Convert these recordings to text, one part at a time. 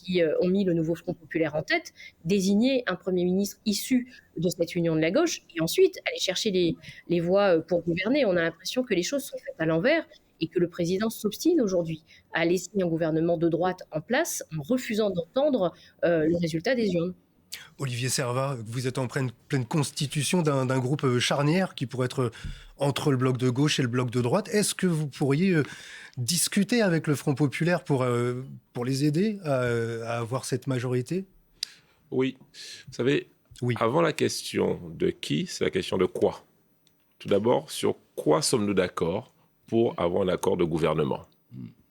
qui ont mis le nouveau Front populaire en tête, désigner un Premier ministre issu de cette union de la gauche et ensuite aller chercher les voix pour gouverner. On a l'impression que les choses sont faites à l'envers et que le président s'obstine aujourd'hui à laisser un gouvernement de droite en place en refusant d'entendre le résultat des urnes. Olivier Servat, vous êtes en pleine constitution d'un groupe charnière qui pourrait être entre le bloc de gauche et le bloc de droite. Est-ce que vous pourriez discuter avec le Front populaire pour les aider à avoir cette majorité? Oui. Vous savez, Oui. avant la question de qui, c'est la question de quoi. Tout d'abord, sur quoi sommes-nous d'accord pour avoir un accord de gouvernement?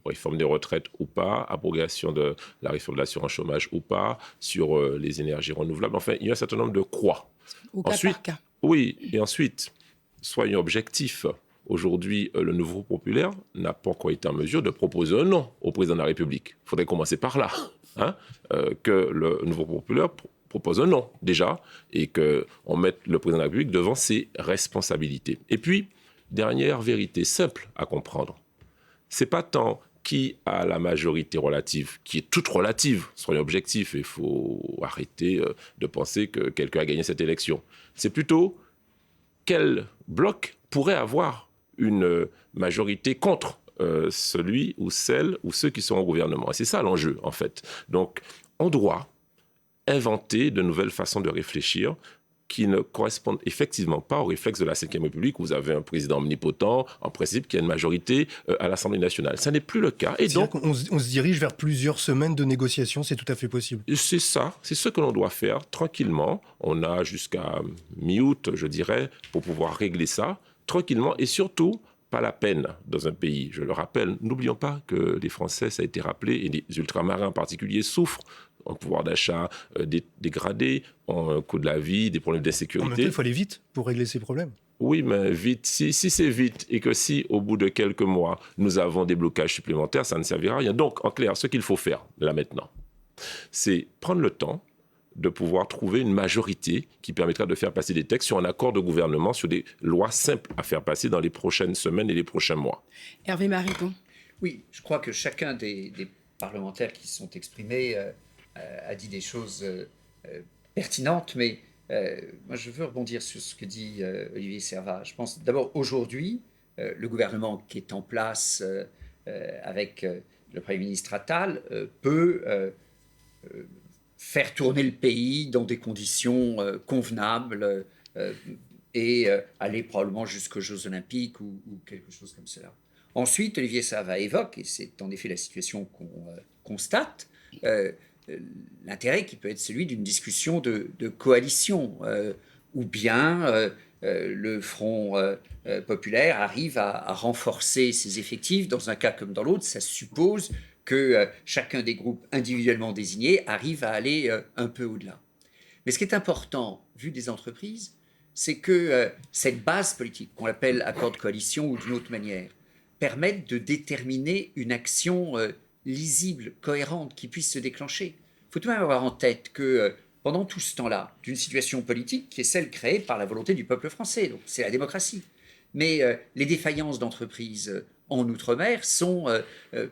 Réforme des retraites ou pas, abrogation de la réforme de l'assurance chômage ou pas, sur les énergies renouvelables. Enfin, il y a un certain nombre de quoi. Au cas Ensuite, par cas. oui, et ensuite, soyons objectifs. Aujourd'hui, le nouveau populaire n'a pas encore été en mesure de proposer un nom au président de la République. Il faudrait commencer par là, hein, que le nouveau populaire propose un nom déjà et qu'on mette le président de la République devant ses responsabilités. Et puis, dernière vérité simple à comprendre, c'est pas tant qui a la majorité relative, qui est toute relative, soyons objectifs, il faut arrêter de penser que quelqu'un a gagné cette élection. C'est plutôt quel bloc pourrait avoir une majorité contre celui ou celle ou ceux qui sont au gouvernement. Et c'est ça l'enjeu, en fait. Donc, on doit inventer de nouvelles façons de réfléchir qui ne correspondent effectivement pas au réflexe de la Ve République, où vous avez un président omnipotent, en principe, qui a une majorité à l'Assemblée nationale. Ça n'est plus le cas. Et donc, on se dirige vers plusieurs semaines de négociations, c'est tout à fait possible. c'est ça, c'est ce que l'on doit faire tranquillement. On a jusqu'à mi-août, je dirais, pour pouvoir régler ça tranquillement et surtout pas la peine dans un pays. Je le rappelle, n'oublions pas que les Français, ça a été rappelé, et les ultramarins en particulier, souffrent un pouvoir d'achat dégradé, un coût de la vie, des problèmes En même d'insécurité. temps, il faut aller vite pour régler ces problèmes. Oui, mais vite. Si c'est vite et que si, au bout de quelques mois, nous avons des blocages supplémentaires, ça ne servira à rien. Donc, en clair, ce qu'il faut faire, là maintenant, c'est prendre le temps de pouvoir trouver une majorité qui permettra de faire passer des textes sur un accord de gouvernement, sur des lois simples à faire passer dans les prochaines semaines et les prochains mois. Hervé Mariton. Oui, je crois que chacun des parlementaires qui se sont exprimés a dit des choses pertinentes, mais moi je veux rebondir sur ce que dit Olivier Servat. Je pense d'abord aujourd'hui, le gouvernement qui est en place avec le Premier ministre Attal peut faire tourner le pays dans des conditions convenables et aller probablement jusqu'aux Jeux Olympiques ou quelque chose comme cela. Ensuite, Olivier Servat évoque, et c'est en effet la situation qu'on constate, l'intérêt qui peut être celui d'une discussion de coalition, ou bien le Front populaire arrive à renforcer ses effectifs. Dans un cas comme dans l'autre, ça suppose que chacun des groupes individuellement désignés arrive à aller un peu au-delà. Mais ce qui est important, vu des entreprises, c'est que cette base politique, qu'on appelle accord de coalition ou d'une autre manière, permette de déterminer une action lisible, cohérente, qui puisse se déclencher. Il faut tout de même avoir en tête que pendant tout ce temps-là, d'une situation politique qui est celle créée par la volonté du peuple français, donc c'est la démocratie, mais les défaillances d'entreprises en Outre-mer sont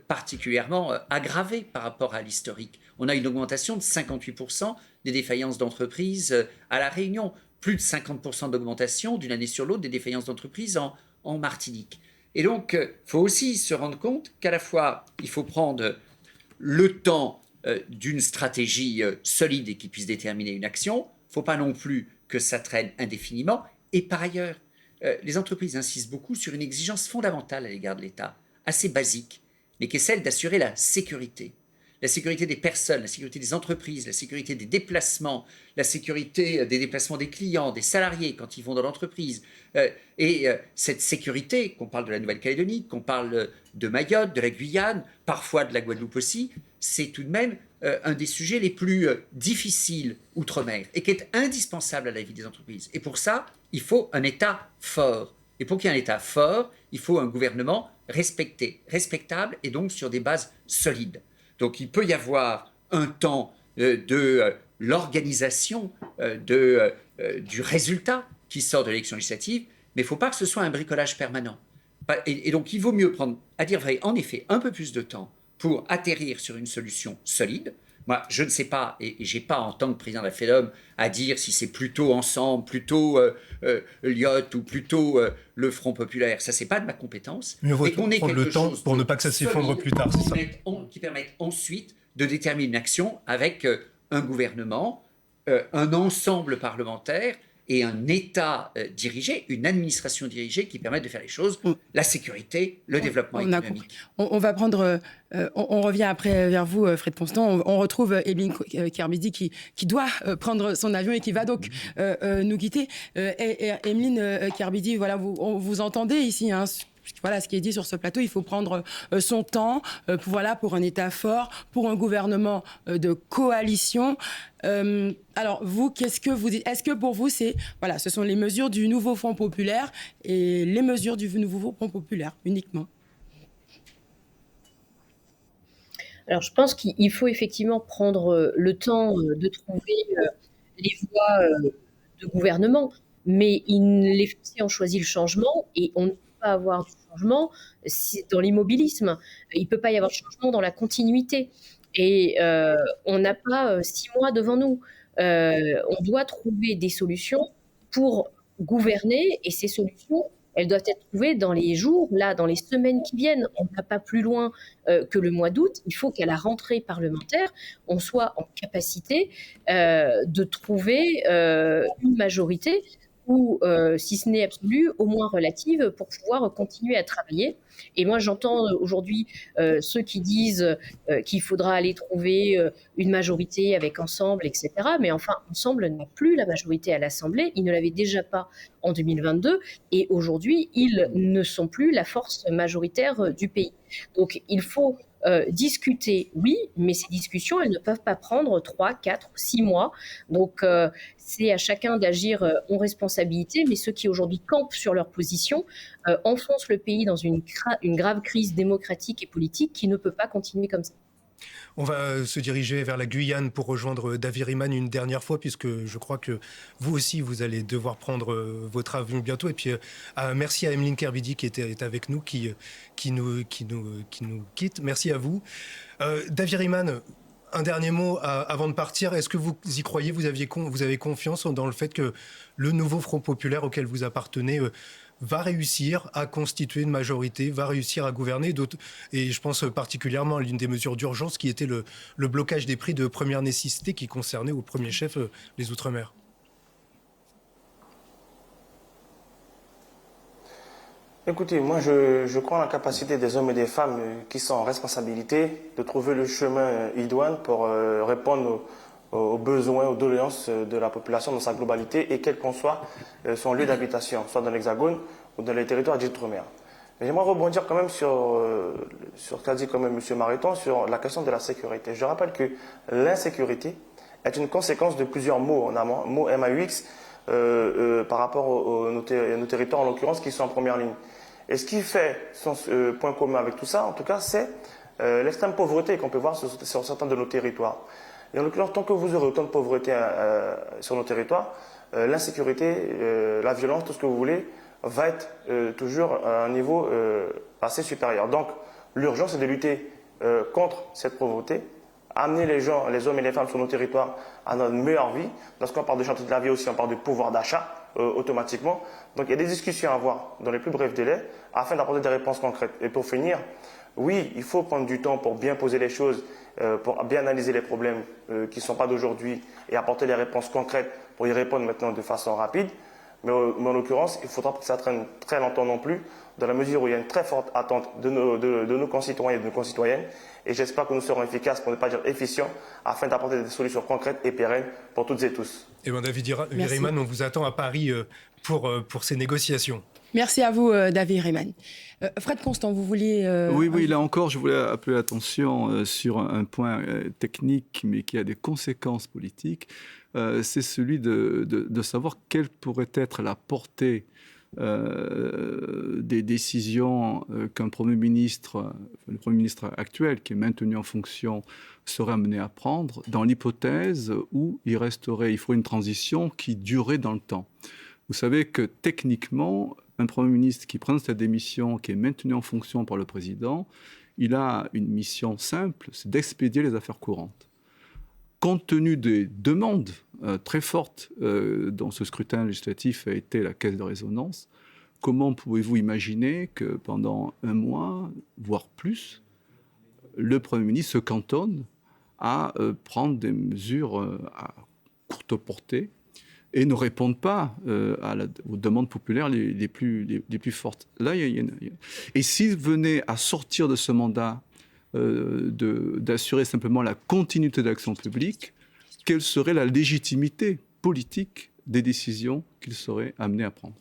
particulièrement aggravées par rapport à l'historique. On a une augmentation de 58% des défaillances d'entreprises à La Réunion, plus de 50% d'augmentation d'une année sur l'autre des défaillances d'entreprises en Martinique. Et donc, il faut aussi se rendre compte qu'à la fois, il faut prendre le temps d'une stratégie solide et qui puisse déterminer une action. Il ne faut pas non plus que ça traîne indéfiniment. Et par ailleurs, les entreprises insistent beaucoup sur une exigence fondamentale à l'égard de l'État, assez basique, mais qui est celle d'assurer la sécurité. La sécurité des personnes, la sécurité des entreprises, la sécurité des déplacements, la sécurité des déplacements des clients, des salariés quand ils vont dans l'entreprise. Cette sécurité, qu'on parle de la Nouvelle-Calédonie, qu'on parle de Mayotte, de la Guyane, parfois de la Guadeloupe aussi, c'est tout de même un des sujets les plus difficiles outre-mer et qui est indispensable à la vie des entreprises. Et pour ça, il faut un État fort. Et pour qu'il y ait un État fort, il faut un gouvernement respecté, respectable et donc sur des bases solides. Donc il peut y avoir un temps de l'organisation du résultat qui sort de l'élection législative, mais il ne faut pas que ce soit un bricolage permanent. Et donc il vaut mieux prendre, à dire vrai, en effet, un peu plus de temps pour atterrir sur une solution solide, Moi, je ne sais pas, et je n'ai pas, en tant que président de la FEDOM, à dire si c'est plutôt Ensemble, plutôt Lyot ou plutôt le Front populaire. Ça, c'est pas de ma compétence. Mieux vaut Mais qu'on ait prendre le quelque temps chose pour de ne pas que ça s'effondre solide plus tard, c'est ça. qui permette ensuite de déterminer une action avec un gouvernement, un ensemble parlementaire et un État dirigé, une administration dirigée qui permette de faire les choses, la sécurité, le développement économique. On va prendre, on revient après vers vous, Fred Constant. On retrouve Emeline Kerbidi qui doit prendre son avion et qui va donc nous quitter. Emeline Kerbidi, voilà, vous entendez ici, hein, voilà ce qui est dit sur ce plateau. Il faut prendre son temps pour un État fort, pour un gouvernement de coalition. Alors vous, qu'est-ce que vous dites? Est-ce que pour vous, ce sont les mesures du nouveau Front populaire et les mesures du nouveau Front populaire uniquement? Alors, je pense qu'il faut effectivement prendre le temps de trouver les voies de gouvernement, mais les Français ont choisi le changement et on ne peut pas avoir du changement dans l'immobilisme. Il ne peut pas y avoir de changement dans la continuité. Et on n'a pas 6 mois devant nous. On doit trouver des solutions pour gouverner et ces solutions, elles doivent être trouvées dans les jours, là, dans les semaines qui viennent. On ne va pas plus loin que le mois d'août. Il faut qu'à la rentrée parlementaire, on soit en capacité de trouver une majorité ou, si ce n'est absolue, au moins relative, pour pouvoir continuer à travailler. Et moi, j'entends aujourd'hui ceux qui disent qu'il faudra aller trouver une majorité avec Ensemble, etc. Mais enfin, Ensemble n'a plus la majorité à l'Assemblée. Ils ne l'avaient déjà pas en 2022. Et aujourd'hui, ils ne sont plus la force majoritaire du pays. Donc, il faut discuter, oui, mais ces discussions, elles ne peuvent pas prendre 3, 4, 6 mois. Donc, c'est à chacun d'agir en responsabilité, mais ceux qui aujourd'hui campent sur leur position enfoncent le pays dans une grave crise démocratique et politique qui ne peut pas continuer comme ça. On va se diriger vers la Guyane pour rejoindre David Riemann une dernière fois, puisque je crois que vous aussi, vous allez devoir prendre votre avion bientôt. Et puis, merci à Emeline Kerbidi qui est avec nous, qui nous quitte. Merci à vous. David Riemann, un dernier mot avant de partir. Est-ce que vous y croyez? Vous avez confiance dans le fait que le nouveau Front populaire auquel vous appartenez va réussir à constituer une majorité, va réussir à gouverner. Et je pense particulièrement à l'une des mesures d'urgence qui était le blocage des prix de première nécessité qui concernait au premier chef les Outre-mer. Écoutez, moi je crois en la capacité des hommes et des femmes qui sont en responsabilité de trouver le chemin idoine pour répondre aux besoins, aux doléances de la population dans sa globalité et quel qu'en soit son lieu d'habitation, soit dans l'Hexagone ou dans les territoires d'outre-mer. Mais j'aimerais rebondir quand même sur ce qu'a dit quand même M. Mariton sur la question de la sécurité. Je rappelle que l'insécurité est une conséquence de plusieurs mots en amont, mots MAUX par rapport à nos territoires en l'occurrence qui sont en première ligne. Et ce qui fait son point commun avec tout ça, en tout cas, c'est l'extrême pauvreté qu'on peut voir sur certains de nos territoires. Et en l'occurrence, tant que vous aurez autant de pauvreté sur nos territoires, l'insécurité, la violence, tout ce que vous voulez, va être toujours à un niveau assez supérieur. Donc, l'urgence est de lutter contre cette pauvreté, amener les gens, les hommes et les femmes sur nos territoires à une meilleure vie. Dans ce cas, on parle de chantier de la vie aussi, on parle de pouvoir d'achat automatiquement. Donc, il y a des discussions à avoir dans les plus brefs délais afin d'apporter des réponses concrètes. Et pour finir, oui, il faut prendre du temps pour bien poser les choses, pour bien analyser les problèmes qui ne sont pas d'aujourd'hui et apporter les réponses concrètes pour y répondre maintenant de façon rapide. Mais en l'occurrence, il ne faudra pas que ça traîne très longtemps non plus, dans la mesure où il y a une très forte attente de nos concitoyens et de nos concitoyennes. Et j'espère que nous serons efficaces, pour ne pas dire efficients, afin d'apporter des solutions concrètes et pérennes pour toutes et tous. Et bien David Riemann, on vous attend à Paris pour ces négociations. Merci à vous, David Riemann. Fred Constant, vous vouliez... Oui, là encore, je voulais appeler l'attention sur un point technique, mais qui a des conséquences politiques. C'est celui de savoir quelle pourrait être la portée des décisions qu'un Premier ministre, le Premier ministre actuel, qui est maintenu en fonction, serait amené à prendre, dans l'hypothèse où il faut une transition qui durerait dans le temps. Vous savez que techniquement, un Premier ministre qui prend sa démission, qui est maintenu en fonction par le Président, il a une mission simple, c'est d'expédier les affaires courantes. compte tenu des demandes très fortes dans ce scrutin législatif a été la caisse de résonance, comment pouvez-vous imaginer que pendant un mois, voire plus, le Premier ministre se cantonne à prendre des mesures à courte portée et ne répondent pas aux demandes populaires les plus fortes. Là, et s'il venait à sortir de ce mandat d'assurer simplement la continuité de l'action publique, quelle serait la légitimité politique des décisions qu'il serait amené à prendre ?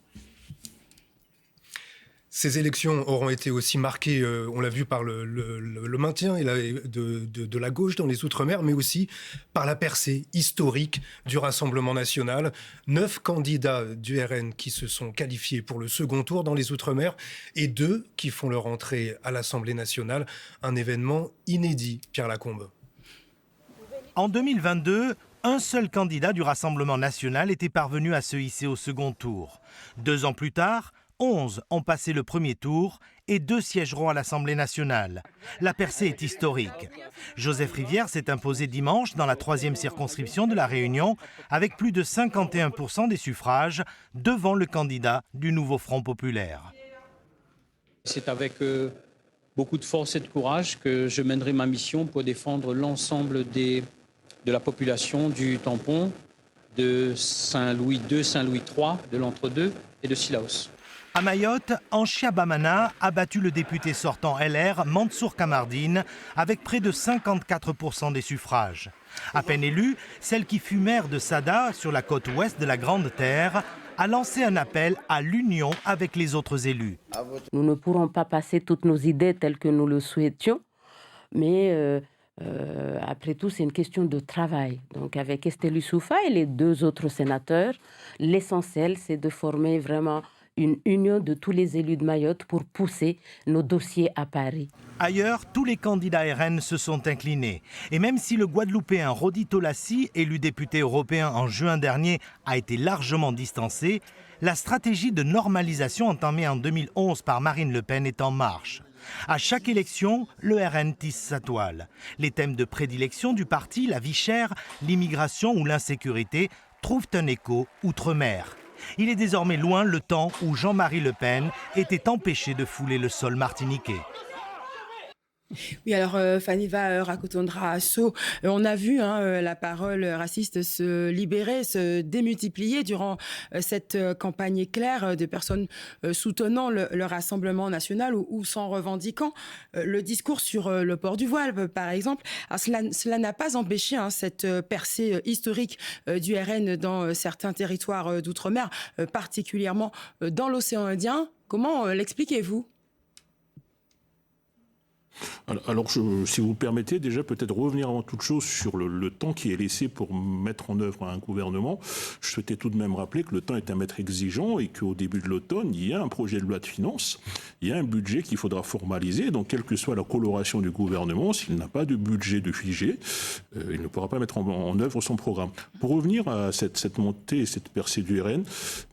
Ces élections auront été aussi marquées, on l'a vu, par le maintien de la gauche dans les Outre-mer, mais aussi par la percée historique du Rassemblement national. 9 candidats du RN qui se sont qualifiés pour le second tour dans les Outre-mer et 2 qui font leur entrée à l'Assemblée nationale. Un événement inédit, Pierre Lacombe. En 2022, un seul candidat du Rassemblement national était parvenu à se hisser au second tour. 2 ans plus tard, 11 ont passé le premier tour et 2 siégeront à l'Assemblée nationale. La percée est historique. Joseph Rivière s'est imposé dimanche dans la 3e circonscription de La Réunion avec plus de 51% des suffrages devant le candidat du nouveau Front populaire. C'est avec beaucoup de force et de courage que je mènerai ma mission pour défendre l'ensemble de la population du tampon, de Saint-Louis II, Saint-Louis III, de l'Entre-deux et de Sillaos. À Mayotte, Anchia Bamana a battu le député sortant LR Mansour Kamardine avec près de 54% des suffrages. À peine élue, celle qui fut maire de Sada, sur la côte ouest de la Grande Terre, a lancé un appel à l'union avec les autres élus. Nous ne pourrons pas passer toutes nos idées telles que nous le souhaitions, mais après tout, c'est une question de travail. Donc avec Estelle Soufa et les 2 autres sénateurs, l'essentiel, c'est de former vraiment une union de tous les élus de Mayotte pour pousser nos dossiers à Paris. Ailleurs, tous les candidats RN se sont inclinés. Et même si le Guadeloupéen Rodi Tolassi, élu député européen en juin dernier, a été largement distancé, la stratégie de normalisation entamée en 2011 par Marine Le Pen est en marche. À chaque élection, le RN tisse sa toile. Les thèmes de prédilection du parti, la vie chère, l'immigration ou l'insécurité, trouvent un écho outre-mer. Il est désormais loin le temps où Jean-Marie Le Pen était empêché de fouler le sol martiniquais. Oui, alors Faniva Rakotondra-Asso, on a vu la parole raciste se libérer, se démultiplier durant cette campagne éclair de personnes soutenant le Rassemblement national ou s'en revendiquant. Le discours sur le port du voile, par exemple, cela n'a pas empêché cette percée historique du RN dans certains territoires d'outre-mer, particulièrement dans l'océan Indien. Comment l'expliquez-vous ? Alors, si vous le permettez, déjà peut-être revenir avant toute chose sur le temps qui est laissé pour mettre en œuvre un gouvernement. Je souhaitais tout de même rappeler que le temps est un maître exigeant et qu'au début de l'automne, il y a un projet de loi de finances, il y a un budget qu'il faudra formaliser. Donc, quelle que soit la coloration du gouvernement, s'il n'a pas de budget de figé, il ne pourra pas mettre en œuvre son programme. Pour revenir à cette montée et cette percée du RN,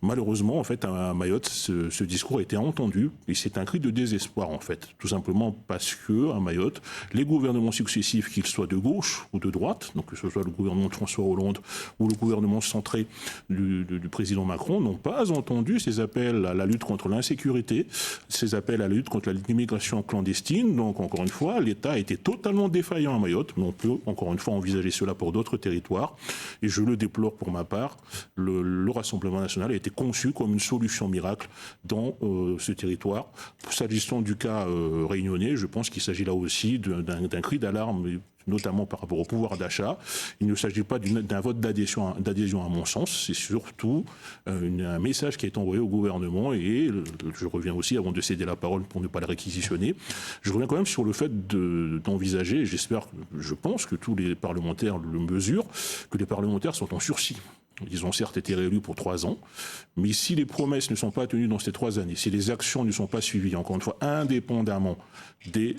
malheureusement, en fait, à Mayotte, ce discours a été entendu et c'est un cri de désespoir, en fait. Tout simplement parce que à Mayotte, les gouvernements successifs, qu'ils soient de gauche ou de droite, donc que ce soit le gouvernement de François Hollande ou le gouvernement centré du président Macron, n'ont pas entendu ces appels à la lutte contre l'insécurité, ces appels à la lutte contre l'immigration clandestine. Donc, encore une fois, l'État a été totalement défaillant à Mayotte, mais on peut, encore une fois, envisager cela pour d'autres territoires. Et je le déplore pour ma part. Le Rassemblement national a été conçu comme une solution miracle dans ce territoire. S'agissant du cas réunionnais, je pense qu'il s'agit là aussi d'un cri d'alarme, notamment par rapport au pouvoir d'achat. Il ne s'agit pas d'un vote d'adhésion à mon sens, c'est surtout un message qui est envoyé au gouvernement et je reviens aussi, avant de céder la parole pour ne pas la réquisitionner, je reviens quand même sur le fait d'envisager, je pense que tous les parlementaires le mesurent, que les parlementaires sont en sursis. Ils ont certes été réélus pour 3 ans, mais si les promesses ne sont pas tenues dans ces 3 années, si les actions ne sont pas suivies, encore une fois, indépendamment des